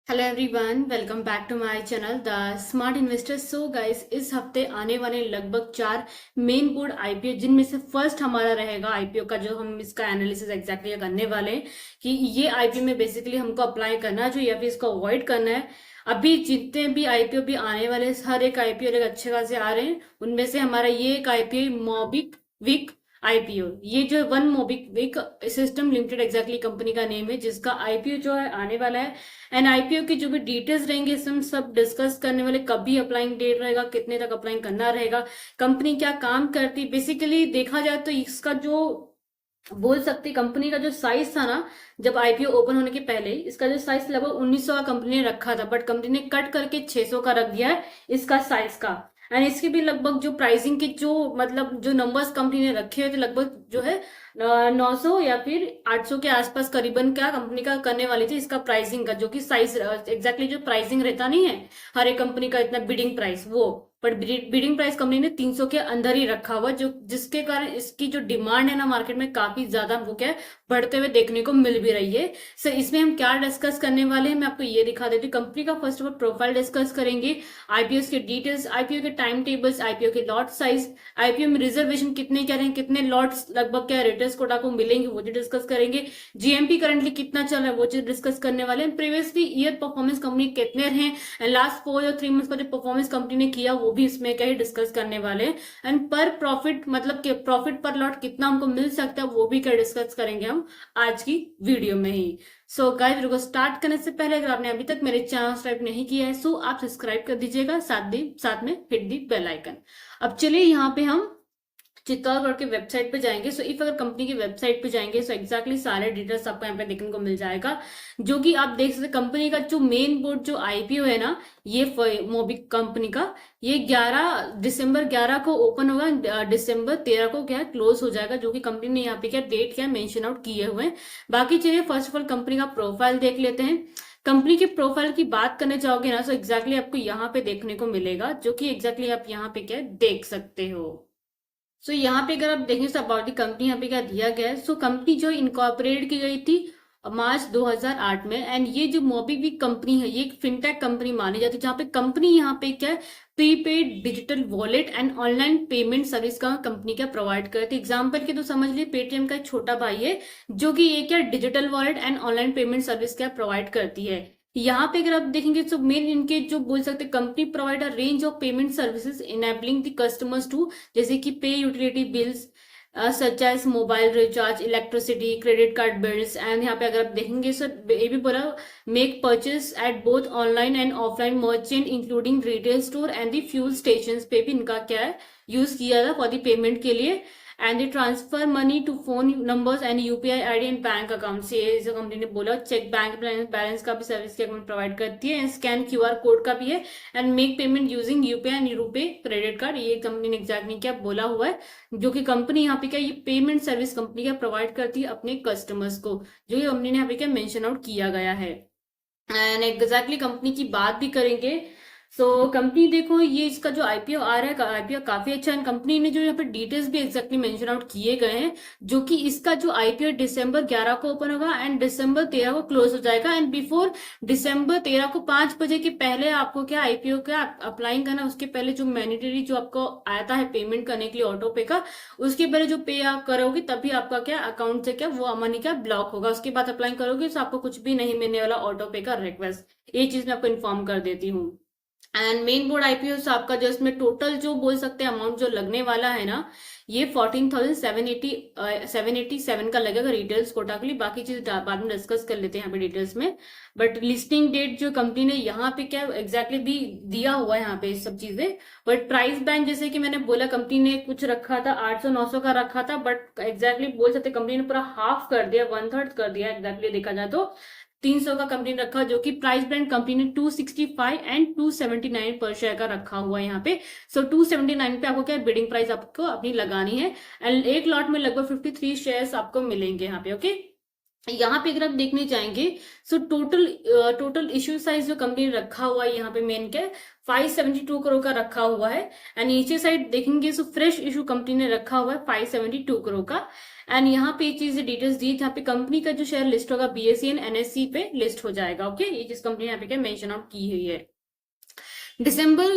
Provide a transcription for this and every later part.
Hello everyone, welcome back to my channel the smart investor. So guys, इस हफ्ते आने वाले लगभग 4 मेन बोर्ड आईपीओ, जिनमें से फर्स्ट हमारा रहेगा आईपीओ का, जो हम इसका एनालिसिस एग्जैक्टली करने वाले हैं कि ये आईपीओ में बेसिकली हमको अप्लाई करना चाहिए या फिर इसको अवॉइड करना है। अभी जितने भी आईपीओ भी आने वाले, हर एक आईपीओ एक अच्छे खासे आ रहे हैं। उनमें से हमारा ये एक आईपीओ मोबिक विक आईपीओ, ये जो One MobiKwik System Limited exactly company का नेम है, जिसका आईपीओ जो है आने वाला है। एंड आईपीओ की जो भी डिटेल्स रहेंगे इस हम सब डिस्कस करने वाले। कभी अप्लाइंग डेट रहेगा, कितने तक अप्लाइंग करना रहेगा, कंपनी क्या काम करती, बेसिकली देखा जाए तो इसका जो बोल सकते कंपनी का जो साइज था ना, जब आईपीओ ओपन होने के पहले इसका जो साइज लगभग 1900 का कंपनी ने रखा था, बट कंपनी ने कट करके 600 का रख दिया है इसका साइज का। एंड इसकी भी लगभग जो प्राइसिंग की जो मतलब जो नंबर्स कंपनी ने रखे हुए थे, लगभग जो है 900 या फिर 800 के आसपास करीबन क्या कंपनी का करने वाली थी इसका प्राइसिंग का, जो कि साइज एग्जैक्टली जो प्राइसिंग रहता नहीं है हर एक कंपनी का इतना बिडिंग प्राइस वो, पर बिडिंग प्राइस कंपनी ने 300 के अंदर ही रखा हुआ, जो जिसके कारण इसकी जो डिमांड है ना मार्केट में काफी ज्यादा वो क्या है बढ़ते हुए देखने को मिल भी रही है। सो इसमें हम क्या डिस्कस करने वाले हैं, मैं आपको ये दिखा देती हूँ। कंपनी का first of all profile discuss करेंगे, आईपीओ के डिटेल्स, आईपीओ के टाइम टेबल्स, आईपीओ के लॉट साइज, आईपीओ में रिजर्वेशन कितने क्या रहे, कितने लॉट्स लगभग क्या रिटर्स कोटा को मिलेंगे वो जो डिस्कस करेंगे। जीएमपी करंटली कितना चल रहा है वो चीज डिस्कस करने वाले हैं। प्रीवियसली ईयर परफॉर्मेंस कंपनी कितने रहे, लास्ट 4 या 3 मंथ का जो परफॉर्मेंस कंपनी ने किया वो भी इसमें क्या ही डिस्कस करने वाले हैं। एंड पर प्रॉफिट मतलब कि प्रॉफिट पर लॉट कितना हमको मिल सकता है वो भी क्या डिस्कस करेंगे हम आज की वीडियो में ही। सो गाइस, वीडियो को स्टार्ट करने से पहले अगर आपने अभी तक मेरे चैनल सब्सक्राइब नहीं किया है सो आप सब्सक्राइब कर दीजिएगा, साथ में हिट दी बेल आइकन। अब चलिए यहाँ पे हम चित्तौड़गढ़ के वेबसाइट पे जाएंगे। सो इफ अगर कंपनी की वेबसाइट पे जाएंगे सो एग्जैक्टली सारे डिटेल्स आपको यहाँ पे देखने को मिल जाएगा, जो कि आप देख सकते कंपनी का जो मेन बोर्ड जो आईपीओ है ना, ये मोबिक कंपनी का, ये 11 दिसंबर 11 को ओपन होगा, दिसंबर 13 को क्या क्लोज हो जाएगा, जो कि कंपनी ने यहाँ पे क्या डेट क्या मेंशन आउट किए हुए हैं। बाकी चलिए फर्स्ट ऑफ ऑल कंपनी का प्रोफाइल देख लेते हैं। कंपनी के प्रोफाइल की बात करने जाओगे ना, सो एग्जैक्टली आपको यहाँ पे देखने को मिलेगा, जो कि एग्जैक्टली आप यहाँ पे क्या देख सकते हो। सो यहाँ पे अगर आप देखें तो अबाउट दी कंपनी यहाँ पे क्या दिया गया है। सो कंपनी जो इनकॉर्पोरेट की गई थी मार्च 2008 में। एंड ये जो मोबीक्विक कंपनी है ये एक फिनटेक कंपनी मानी जाती है, जहाँ पे कंपनी यहाँ पे क्या है prepaid digital wallet and online payment service का कंपनी क्या प्रोवाइड करती है। एग्जाम्पल के तो समझ लीजिए पेटीएम का एक छोटा भाई है, जो कि ये क्या digital wallet and online payment service क्या प्रोवाइड करती है। यहाँ पे अगर आप देखेंगे तो मेन इनके जो बोल सकते company provide a range of payment services enabling the customers to, जैसे कि pay utility bills such as mobile recharge, electricity, credit card bills. And यहाँ पे अगर आप देखेंगे सर ये भी बोला make purchase at both online and offline merchant including retail store and the fuel station पे भी इनका क्या है यूज किया था फॉर द पेमेंट के लिए। And they transfer money to phone numbers and UPI ID and bank account से, जो कंपनी ने बोला चेक बैंक बैलेंस का भी सर्विस की अकाउंट प्रोवाइड करती है, स्कैन क्यूआर कोड का भी है, and make payment using UPI and RuPay credit card. ये कंपनी ने एग्जैक्टली क्या बोला हुआ है, जो कि कंपनी यहाँ पे क्या ये पेमेंट सर्विस कंपनी क्या प्रोवाइड करती है अपने कस्टमर्स को, जो कि कंपनी ने यहाँ पे क्या मेंशन आउट किया गया है। एंड एग्जैक्टली कंपनी की बात भी करेंगे। सो कंपनी देखो ये इसका जो आईपीओ आ रहा है आईपीओ काफी अच्छा है। कंपनी ने जो यहाँ पे डिटेल्स भी एग्जैक्टली मेंशन आउट किए गए हैं, जो कि इसका जो आईपीओ दिसंबर 11 को ओपन होगा एंड दिसंबर 13 को क्लोज हो जाएगा। एंड बिफोर दिसंबर 13 को 5 बजे के पहले आपको क्या आईपीओ का अप्लाई करना, उसके पहले जो मैनिटरी जो आपको आता है पेमेंट करने के लिए ऑटो पे का, उसके पहले जो पे आप करोगे तभी आपका क्या अकाउंट से क्या वो मनी क्या ब्लॉक होगा। उसके बाद अप्लाई करोगे तो आपको कुछ भी नहीं मिलने वाला ऑटो पे का रिक्वेस्ट। ये चीज मैं आपको इन्फॉर्म कर देती हूँ। एंड मेन बोर्ड आईपीओ आपका जो इसमें टोटल जो बोल सकते हैं अमाउंट जो लगने वाला है ना, ये 14,787 का लगेगा रिटेल्स कोटा के लिए। बाकी चीज बाद में डिस्कस कर लेते हैं यहाँ पे डिटेल्स में। बट लिस्टिंग डेट जो कंपनी ने यहाँ पे क्या एग्जैक्टली भी दिया हुआ है यहाँ पे सब चीजें। बट प्राइस बैंड जैसे कि मैंने बोला कंपनी ने कुछ रखा था 800-900 का रखा था, बट एग्जैक्टली बोल सकते कंपनी ने पूरा हाफ कर दिया, 1/3 कर दिया एग्जैक्टली देखा जाए तो 300 का कंपनी ने रखा, जो कि प्राइस ब्रांड कंपनी ने 265 एंड 279 पर शेयर का रखा हुआ है यहाँ पे। सो 279 पे आपको क्या बिडिंग प्राइस आपको अपनी लगानी है। एंड एक लॉट में लगभग 53 शेयर्स आपको मिलेंगे यहाँ पे। ओके, यहाँ पे अगर आप देखने जाएंगे, सो टोटल इश्यू साइज जो कंपनी ने रखा हुआ है यहाँ पे मेन क्या है, 572 करोड़ का रखा हुआ है। एंड नीचे साइड देखेंगे सो फ्रेश इशू कंपनी ने रखा हुआ है 572 करोड़ का। एंड यहाँ पे ये चीजें डिटेल्स दी जहाँ पे कंपनी का जो शेयर लिस्ट होगा बीएसई एंड एनएससी पे लिस्ट हो जाएगा। ओके, ये चीज कंपनी यहाँ पे क्या मेंशन आउट की हुई है। दिसंबर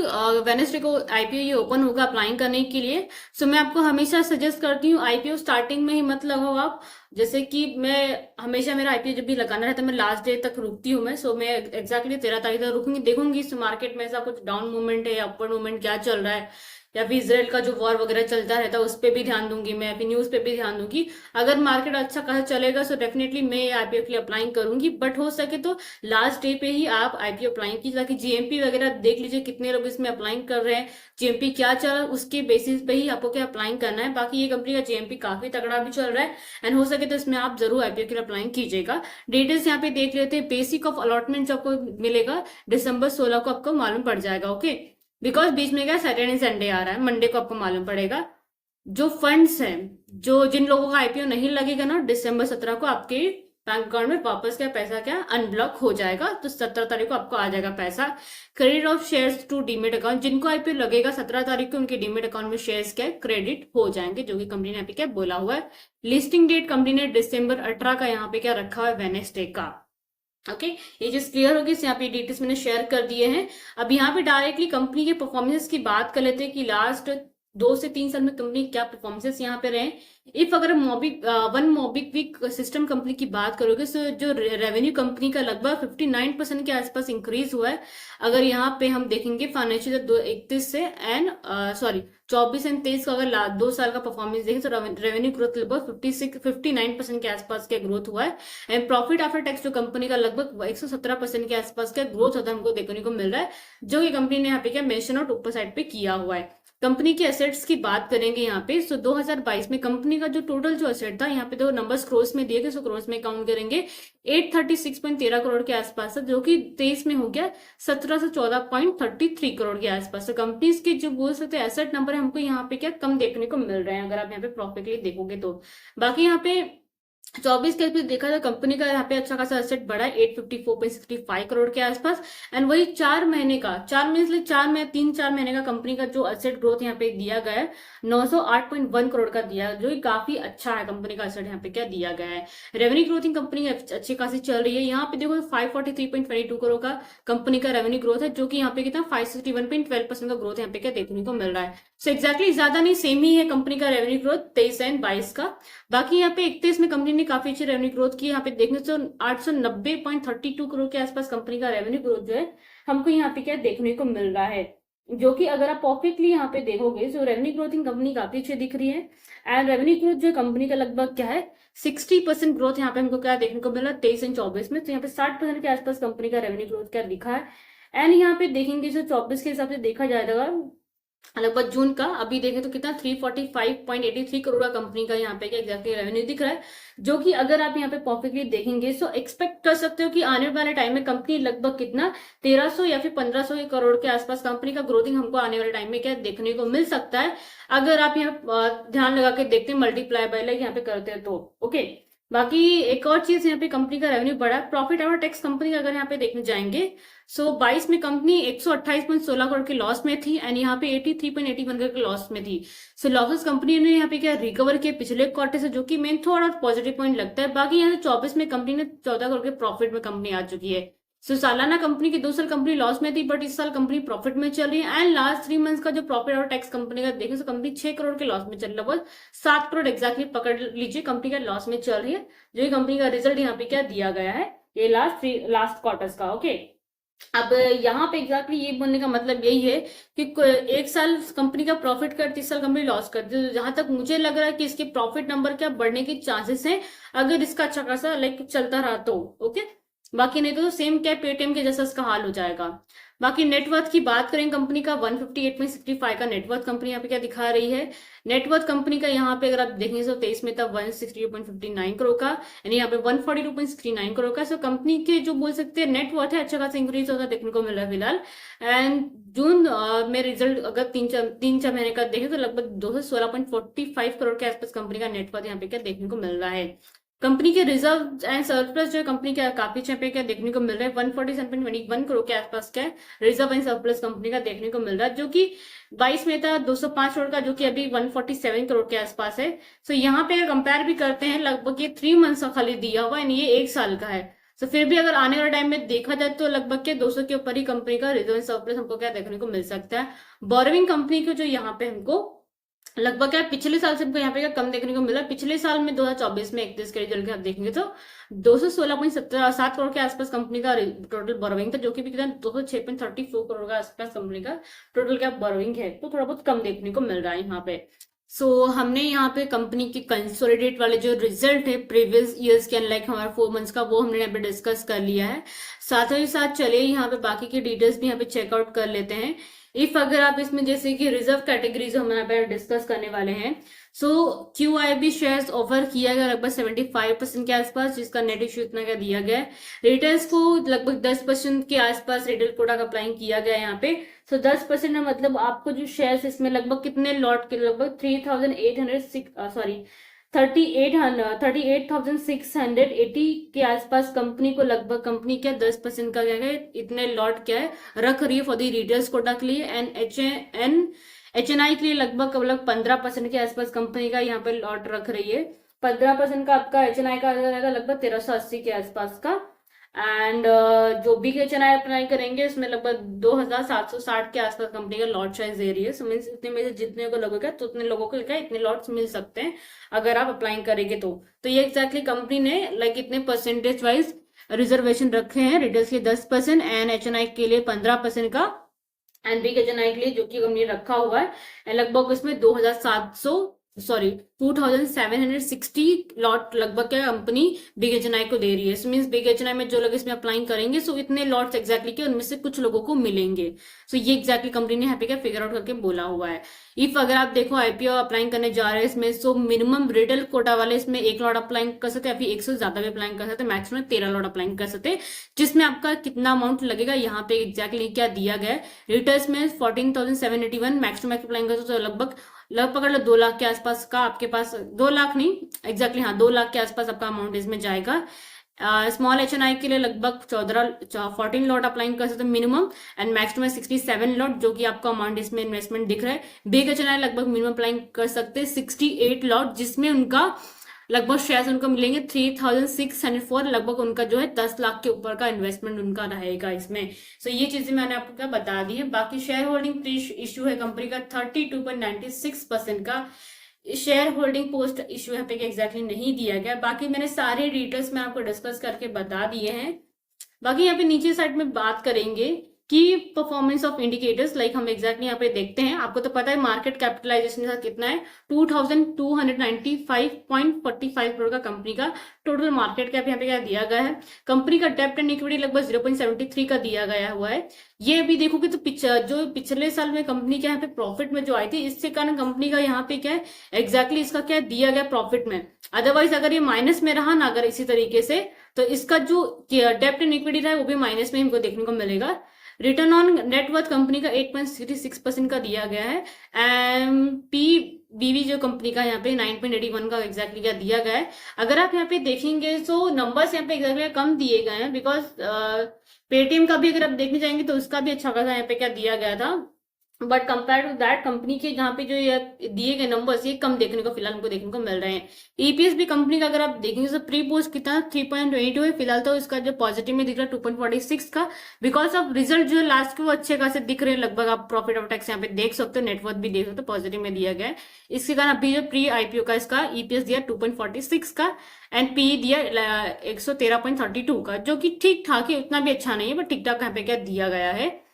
वेनेसडे को आईपीओ ये ओपन होगा अप्लाइंग करने के लिए। सो मैं आपको हमेशा सजेस्ट करती हूँ आईपीओ स्टार्टिंग में ही मत लगाओ आप। जैसे कि मैं हमेशा मेरा आईपीओ जब भी लगाना रहता है मैं लास्ट डे तक रुकती हूँ। मैं मैं एग्जैक्टली 13 तारीख तक रुकूंगी, देखूंगी इस मार्केट में ऐसा कुछ डाउन मूवमेंट है या अपर मूवमेंट क्या चल रहा है, या फिर इसराइल का जो वॉर वगैरह चलता रहता है उस पर भी ध्यान दूंगी, मैं फिर न्यूज पे भी ध्यान दूंगी। अगर मार्केट अच्छा खासा चलेगा सो डेफिनेटली मैं आईपीओ के लिए अप्लाइंग करूंगी, बट हो सके तो लास्ट डे पे ही आप आईपीओ अप्लाइंग कीजिए, ताकि जीएमपी वगैरह देख लीजिए कितने लोग इसमें अप्लाइंग कर रहे हैं, जीएमपी क्या चल रहा है उसके बेसिस पे ही आपको क्या अप्लाइंग करना है। बाकी ये कंपनी का जीएमपी काफी तगड़ा भी चल रहा है एंड हो सके तो इसमें आप जरूर आईपीओ के लिए अप्लाइंग कीजिएगा। डिटेल्स यहाँ पे देख लेते हैं। बेसिक ऑफ अलॉटमेंट जो आपको मिलेगा दिसंबर 16 को आपको मालूम पड़ जाएगा। ओके, बिकॉज बीच में क्या सैटरडे संडे आ रहा है, मंडे को आपको मालूम पड़ेगा। जो फंड्स हैं, जो जिन लोगों का आईपीओ नहीं लगेगा ना, दिसंबर 17 को आपके बैंक अकाउंट में वापस क्या पैसा क्या अनब्लॉक हो जाएगा। तो 17 तारीख को आपको आ जाएगा पैसा। Credit of shares to demat account, जिनको आईपीओ लगेगा 17 तारीख को उनके डीमेट अकाउंट में शेयर्स क्या क्रेडिट हो जाएंगे, जो कि कंपनी ने यहाँ पे क्या बोला हुआ है। लिस्टिंग डेट कंपनी ने दिसंबर 18 का यहाँ पे क्या रखा है, वेनेसडे का। ओके, ये चीज क्लियर होगी। यहाँ पे डिटेल्स मैंने शेयर कर दिए हैं। अब यहाँ पे डायरेक्टली कंपनी के परफॉर्मेंस की बात कर लेते हैं कि लास्ट 2 से 3 साल में कंपनी क्या परफॉर्मेंसेस यहाँ पे रहे। इफ अगर वन मोबिक्विक सिस्टम कंपनी की बात करोगे तो जो रेवेन्यू कंपनी का लगभग 59% के आसपास इंक्रीज हुआ है। अगर यहाँ पे हम देखेंगे फाइनेंशियल 31 से एंड सॉरी 24 एंड 23 का अगर 2 साल का परफॉर्मेंस देखें तो रेवेन्यू ग्रोथ लगभग 59% के आसपास का ग्रोथ हुआ है। एंड प्रॉफिट आफ्टर टैक्स जो कंपनी का लगभग 117% के आसपास का ग्रोथ होता है हमको देखने को मिल रहा है, जो कि कंपनी ने यहाँ पे क्या मेंशन आउट ऊपर साइड पे किया हुआ है। कंपनी के एसेट्स की बात करेंगे यहाँ पे, सो 2022 में कंपनी का जो टोटल जो एसेट था, यहाँ पे दो नंबर्स क्रोस में दिए गए, सो क्रोस में काउंट करेंगे 836.13 करोड़ के आसपास है, जो कि 23 में हो गया 1714.33 करोड़ के आसपास। तो कंपनीज के जो बोल सकते हैं एसेट नंबर है हमको यहाँ पे क्या कम देखने को मिल रहे हैं अगर आप यहाँ पे प्रॉफिटली देखोगे तो। बाकी यहाँ पे 24 के भी देखा जाए कंपनी का यहाँ पे अच्छा खासा एसेट बढ़ा है 854.65 करोड़ के आसपास। एंड वही 4 महीने का 4 महीने 3-4 महीने का कंपनी का जो एसेट ग्रोथ यहाँ पे दिया गया है 908.1 करोड़ का दिया, जो कि काफी अच्छा है कंपनी का एसेट यहाँ पे क्या दिया गया है। रेवेन्यू ग्रोथिंग कंपनी अच्छी खासी चल रही है। यहाँ पे देखो 543.22 करोड़ का कंपनी का रेवेन्यू ग्रोथ है, जो कि यहाँ पे कितना 561.12% का ग्रोथ यहाँ पे क्या देखने को मिल रहा है। सो एक्जैक्टली ज्यादा नहीं, सेम ही है कंपनी का रेवेन्यू ग्रोथ 23 एंड 22 का। बाकी यहाँ पे 31 में कंपनी ने काफी अच्छी रेवेन्यू ग्रोथ की। यहाँ पे देखने तो 890.32 करोड़ के आसपास कंपनी का रेवेन्यू ग्रोथ जो है हमको यहाँ पे क्या देखने को मिल रहा है, जो कि अगर आप परफेक्टली यहाँ पे देखोगे तो रेवेन्यू ग्रोथिंग कंपनी काफी अच्छी दिख रही है। एंड रेवेन्यू ग्रोथ जो कंपनी का लगभग क्या है 60% ग्रोथ यहाँ पे हमको क्या देखने को मिला 23 एंड 24 में। तो यहाँ पे 60% के आसपास कंपनी का रेवेन्यू ग्रोथ क्या दिखा है। एंड यहाँ पे देखेंगे जो 24 के हिसाब से देखा जाएगा लगभग जून का, अभी देखें तो कितना 345.83 करोड़ का कंपनी का यहाँ पे क्या एग्जैक्टली रेवेन्यू दिख रहा है, जो कि अगर आप यहाँ पे परफेक्टली देखेंगे सो एक्सपेक्ट कर सकते हो कि आने वाले टाइम में कंपनी लगभग कितना 1300 या फिर 1500 करोड़ के आसपास कंपनी का ग्रोथिंग हमको आने वाले टाइम में क्या देखने को मिल सकता है, अगर आप यहाँ ध्यान लगा के देखते हैं मल्टीप्लाई बाय लाइक यहाँ पे करते हैं तो। ओके, बाकी एक और चीज यहाँ पे कंपनी का रेवेन्यू बढ़ा है। प्रॉफिट आफ्टर टैक्स कंपनी का अगर यहाँ पे देखने जाएंगे सो 22 में कंपनी 128.16 करोड़ के लॉस में थी एंड यहाँ पे 83.81 करोड़ के लॉस में थी। सो लॉसेस कंपनी ने यहाँ पे क्या रिकवर किया पिछले क्वार्टर से, जो कि मेन थोड़ा पॉजिटिव पॉइंट लगता है। बाकी यहाँ से 24 में कंपनी ने 14 करोड़ के प्रॉफिट में कंपनी आ चुकी है। सो सालाना कंपनी की 2 साल कंपनी लॉस में थी, बट इस साल कंपनी प्रॉफिट में चल रही है। एंड लास्ट 3 मंथ्स का जो प्रॉफिट और टैक्स कंपनी का देखें तो कंपनी 6 करोड़ के लॉस में चल रहा है, लगभग 7 करोड़ एक्जैक्टली पकड़ लीजिए कंपनी का लॉस में चल रही है, जो कंपनी का रिजल्ट यहाँ पे क्या दिया गया है ये लास्ट क्वार्टर्स का। ओके, अब यहाँ पे एग्जैक्टली ये बोलने का मतलब यही है कि एक साल कंपनी का प्रॉफिट कर 30 साल कंपनी लॉस करती है। तो जहां तक मुझे लग रहा है कि इसके प्रॉफिट नंबर क्या बढ़ने के चांसेस हैं अगर इसका अच्छा खासा लाइक चलता रहा तो। ओके, बाकी नहीं तो सेम क्या पेटीएम के जैसा इसका हाल हो जाएगा। बाकी नेटवर्थ की बात करें कंपनी का 158.65 का नेटवर्थ कंपनी यहाँ पे क्या दिखा रही है। नेटवर्थ कंपनी का यहाँ पे अगर आप देखेंगे तो 23 में था 162.59 करोड़ का, यानी यहाँ पे 142.69 करोड़ का। सो कंपनी के जो बोल सकते हैं नेटवर्थ है अच्छा खासा इंक्रीज होता देखने को मिल रहा है फिलहाल। एंड जून में रिजल्ट अगर 3-4 महीने का देखें तो लगभग 216.45 करोड़ के आसपास कंपनी का नेटवर्थ यहाँ पे क्या देखने को मिल रहा है। कंपनी के रिजर्व एंड सरप्लस जो है कंपनी का काफी अच्छे पे क्या देखने को मिल रहा है, 147.21 करोड़ के आसपास क्या है रिजर्व एंड सरप्लस कंपनी का देखने को मिल रहा है, जो कि 22 में था 205 करोड़ का, जो कि अभी 147 करोड़ के आसपास है। सो यहाँ पे अगर कंपेयर भी करते हैं, लगभग ये 3 मंथ्स का खाली दिया हुआ है, ये 1 साल का है। तो फिर भी अगर आने वाले टाइम में देखा जाए तो लगभग के 200 के ऊपर ही कंपनी का रिजर्व एंड सरप्लस हमको क्या देखने को मिल सकता है। बोरोइंग कंपनी को जो यहाँ पे हमको लगभग क्या पिछले साल से हमको यहाँ पे क्या कम देखने को मिला। पिछले साल में 2024 में 31 के रिजल्ट के आप देखेंगे तो 216.7 करोड़ के आसपास कंपनी का टोटल बोरोइंग था, जो कि कितना 206.34 करोड़ के आसपास कंपनी का टोटल क्या बोरोइंग है, तो थोड़ा बहुत कम देखने को मिल रहा है यहाँ पे। हमने यहाँ पे कंपनी के कंसोलिडेट वाले जो रिजल्ट है प्रीवियस ईयर्स के अनलाइक हमारा 4 मंथ्स का, वो हमने यहाँ पे डिस्कस कर लिया है। साथ ही साथ चलिए यहाँ पे बाकी की डिटेल्स भी यहाँ पे चेकआउट कर लेते हैं। इफ अगर आप इसमें जैसे कि रिजर्व कैटेगरीज हम यहाँ पे डिस्कस करने वाले हैं, QIB शेयर्स ऑफर किया गया लगभग 75% के आसपास, जिसका नेट इश्यू इतना का दिया गया है। रिटेल्स को लगभग 10% के आसपास रिटेल कोटा का अप्लाई किया गया है यहाँ पे। 10% में मतलब आपको जो शेयर्स इसमें लगभग कितने लॉट के, लगभग 38,680 के आसपास कंपनी को लगभग कंपनी क्या 10% का क्या है इतने लॉट क्या है रख रही है फॉर दी रिटेल्स कोटा के लिए। एंड HNI के लिए लगभग 15% के आसपास कंपनी का यहाँ पे लॉट रख रही है। 15% का आपका HNI का आ जाएगा लगभग 1380 के आसपास का। एंड जो भी HNI अप्लाई करेंगे इसमें लगभग 2760 के आसपास कंपनी का लॉट साइज दे रही है। सो मीन्स इतने में से जितने को लगेगा तो उतने लोगों को क्या इतने लॉट्स मिल सकते हैं अगर आप अप्लाई करेंगे तो ये एग्जैक्टली कंपनी ने लाइक इतने परसेंटेज वाइज रिजर्वेशन रखे हैं। रिटेल्स के 10% एंड HNI के लिए 15% का, एंड बिग HNI के लिए जो कि कंपनी रखा हुआ है लगभग उसमें 2760 लॉट लगभग क्या कंपनी बिग HNI को दे रही है। मीन्स बिग HNI में जो लोग इसमें अप्लाई करेंगे इतने लॉट्स एग्जैक्टली के उनमें से कुछ लोगों को मिलेंगे। ये एग्जैक्टली कंपनी ने यहाँ पे क्या फिगर आउट करके बोला हुआ है। इफ अगर आप देखो IPO अप्लाई करने जा रहे हैं इसमें, मिनिमम रिटेल कोटा वाले इसमें 1 लॉट अप्लाई कर सकते हैं, अभी 1 से ज्यादा भी अप्लाई कर सकते हैं, मैक्सिमम 13 लॉट अप्लाई कर सकते हैं, जिसमें आपका कितना अमाउंट लगेगा यहाँ पे एग्जैक्टली क्या दिया गया है। रिटेल्स में 14,781 मैक्सिमम अप्लाई कर सकते, तो लगभग पकड़ लो 2 लाख के आसपास का आपके पास, 2 लाख नहीं एग्जैक्टली हाँ 2 लाख के आसपास आपका अमाउंट इसमें जाएगा। स्मॉल HNI के लिए लगभग 14 लॉट अप्लाई कर सकते हैं मिनिमम, एंड मैक्सिमम 67 लॉट जो कि आपका अमाउंट इसमें इन्वेस्टमेंट दिख रहा है। बिग HNI लगभग मिनिमम अप्लाई कर सकते हैं 68 लॉट, जिसमें उनका लगभग शेयर्स उनको मिलेंगे 3604, लगभग उनका जो है 10 लाख के ऊपर का इन्वेस्टमेंट उनका रहेगा इसमें। ये चीजें मैंने आपको क्या बता दी है। बाकी शेयर होल्डिंग इश्यू है कंपनी का 32.96% का शेयर होल्डिंग पोस्ट इश्यू यहाँ पे एग्जैक्टली नहीं दिया गया। बाकी मैंने सारे डिटेल्स में आपको डिस्कस करके बता दिए हैं। बाकी यहाँ पे नीचे साइड में बात करेंगे कि परफॉर्मेंस ऑफ इंडिकेटर्स, लाइक हम एग्जैक्टली यहाँ पे देखते हैं। आपको तो पता है मार्केट कैपिटलाइजेशन कितना है, 2295.45 करोड़ का कंपनी का टोटल मार्केट कैप यहाँ पे क्या दिया गया है। कंपनी का डेप्ट एंड इक्विटी लगभग 0.73 का दिया गया हुआ है। ये भी देखोगे तो जो पिछले साल में कंपनी के यहाँ पे प्रॉफिट में जो आई थी, इससे कारण कंपनी का यहाँ पे क्या है एग्जैक्टली इसका क्या दिया गया प्रॉफिट में। अदरवाइज अगर ये माइनस में रहा ना अगर इसी तरीके से, तो इसका जो डेप्ट एंड इक्विटी रहा है वो भी माइनस में हमको देखने को मिलेगा। रिटर्न ऑन नेटवर्थ कंपनी का 8.66% का दिया गया है। PBV जो कंपनी का यहाँ पे 9.81 का एग्जैक्टली क्या दिया गया है। अगर आप यहाँ पे देखेंगे नंबर्स यहाँ पे एग्जैक्टली कम दिए गए हैं, बिकॉज पेटीएम का भी अगर आप देखने जाएंगे तो उसका भी अच्छा खासा यहाँ पे क्या दिया गया था, but compare to that company के जहाँ पे जो ये दिए गए नंबर्स ये कम देखने को फिलहाल हमको देखने को मिल रहे हैं। EPS भी कंपनी का अगर आप देखेंगे तो प्री पोस्ट कितना 3.22 है फिलहाल, तो इसका जो पॉजिटिव में दिख रहा है 2.46 का, बिकॉज ऑफ रिजल्ट जो लास्ट के वो अच्छे खासे दिख रहे हैं। लगभग आप प्रॉफिट ऑफ टैक्स यहाँ पे देख सकते हो, नेटवर्थ भी देख सकते हो पॉजिटिव में दिया गया है। इसके कारण अभी जो प्री IPO का इसका EPS दिया 2.46 का, एंड PE दिया 113.32 का, जो कि ठीक ठाक है, उतना भी अच्छा नहीं है, बट ठीक ठाक यहाँ पे क्या दिया गया है।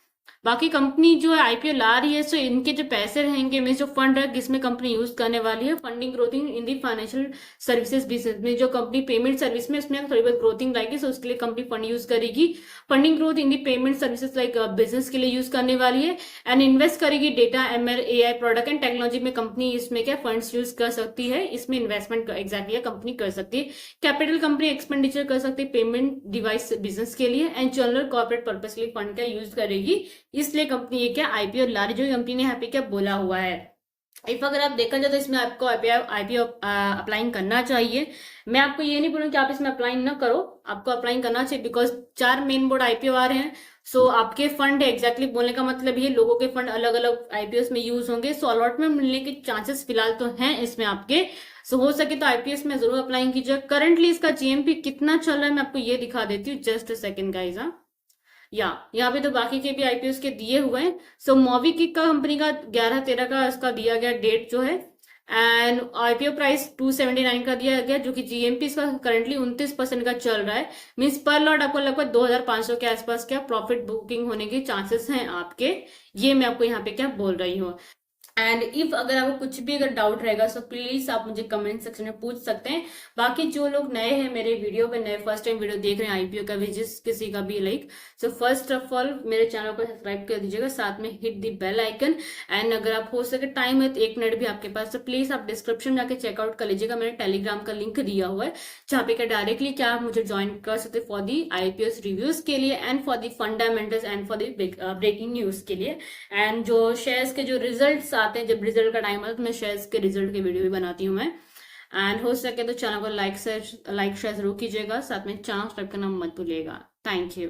बाकी कंपनी जो है IPO ला रही है, इनके जो पैसे रहेंगे में जो फंड है जिसमें कंपनी यूज करने वाली है, funding growing in the financial services business में, जो कंपनी पेमेंट सर्विस में उसमें थोड़ी बहुत ग्रोथिंग लाएगी, उसके लिए कंपनी फंड यूज करेगी। Funding growth in the payment services like business के लिए यूज करने वाली है, एंड इन्वेस्ट करेगी data ML AI product and technology में कंपनी इसमें क्या फंड्स यूज कर सकती है, इसमें इन्वेस्टमेंट एग्जैक्टली कंपनी कर सकती है। कैपिटल कंपनी एक्सपेंडिचर कर सकती है पेमेंट डिवाइस बिजनेस के लिए, एंड जनरल कॉर्पोरेट पर्पस के लिए फंड का यूज करेगी। इसलिए कंपनी ये क्या IPO ला रही, जो कंपनी ने यहाँ पे क्या बोला हुआ है। इफ अगर आप देखा जाए तो इसमें आपको आईपीओ अप्लाइंग करना चाहिए। मैं आपको ये नहीं बोलूँ कि आप इसमें अप्लाई ना करो, आपको अप्लाई करना चाहिए, बिकॉज 4 मेन बोर्ड आईपीओ आ रहे हैं। सो आपके फंड एग्जैक्टली बोलने का मतलब ये लोगों के फंड अलग अलग आईपीओस में यूज होंगे, सो अलॉटमेंट मिलने के चांसेस फिलहाल तो हैं इसमें आपके। सो हो सके तो आईपीएस में जरूर अप्लाई कीजिए। करंटली इसका जीएमपी कितना चल रहा है मैं आपको ये दिखा देती हूँ, जस्ट अ सेकंड गाइज। या यहाँ पे तो बाकी के भी आईपीओस के दिए हुए हैं। सो मोबीक्विक का कंपनी का 11/13 का इसका दिया गया डेट जो है, एंड आईपीओ प्राइस 279 का दिया गया, जो कि जीएमपी इसका करंटली 29% का चल रहा है। मीन्स पर लॉट आपको लगभग 2500 के आसपास क्या प्रॉफिट बुकिंग होने के चांसेस हैं आपके। ये मैं आपको यहाँ पे क्या बोल रही हूँ। एंड इफ अगर आपको कुछ भी अगर डाउट रहेगा सो प्लीज आप मुझे कमेंट सेक्शन में पूछ सकते हैं। बाकी जो लोग नए हैं मेरे वीडियो पे, नए फर्स्ट टाइम वीडियो देख रहे हैं आईपीओ का भी, जिस किसी का भी like, so first of all मेरे चैनल को सब्सक्राइब कर दीजिएगा, साथ में hit the bell icon. And अगर आप हो सके टाइम है तो 1 मिनट भी आपके पास, तो प्लीज आप डिस्क्रिप्शन में जाके चेकआउट कर लीजिएगा, मैंने टेलीग्राम का लिंक दिया हुआ है, जहाँ पे क्या डायरेक्टली क्या आप मुझे ज्वाइन कर सकते फॉर दी आईपीएस रिव्यूज के लिए and for the fundamentals and for the breaking news के लिए। एंड जो शेयर्स के जो रिजल्ट्स आते हैं, जब रिजल्ट का टाइम आता है तो मैं शेयर्स के रिजल्ट के वीडियो भी बनाती हूँ मैं। एंड हो सके तो चैनल को लाइक शेयर जरूर कीजिएगा, साथ में चैनल सब्सक्राइब करना मत भूलिएगा। Thank you.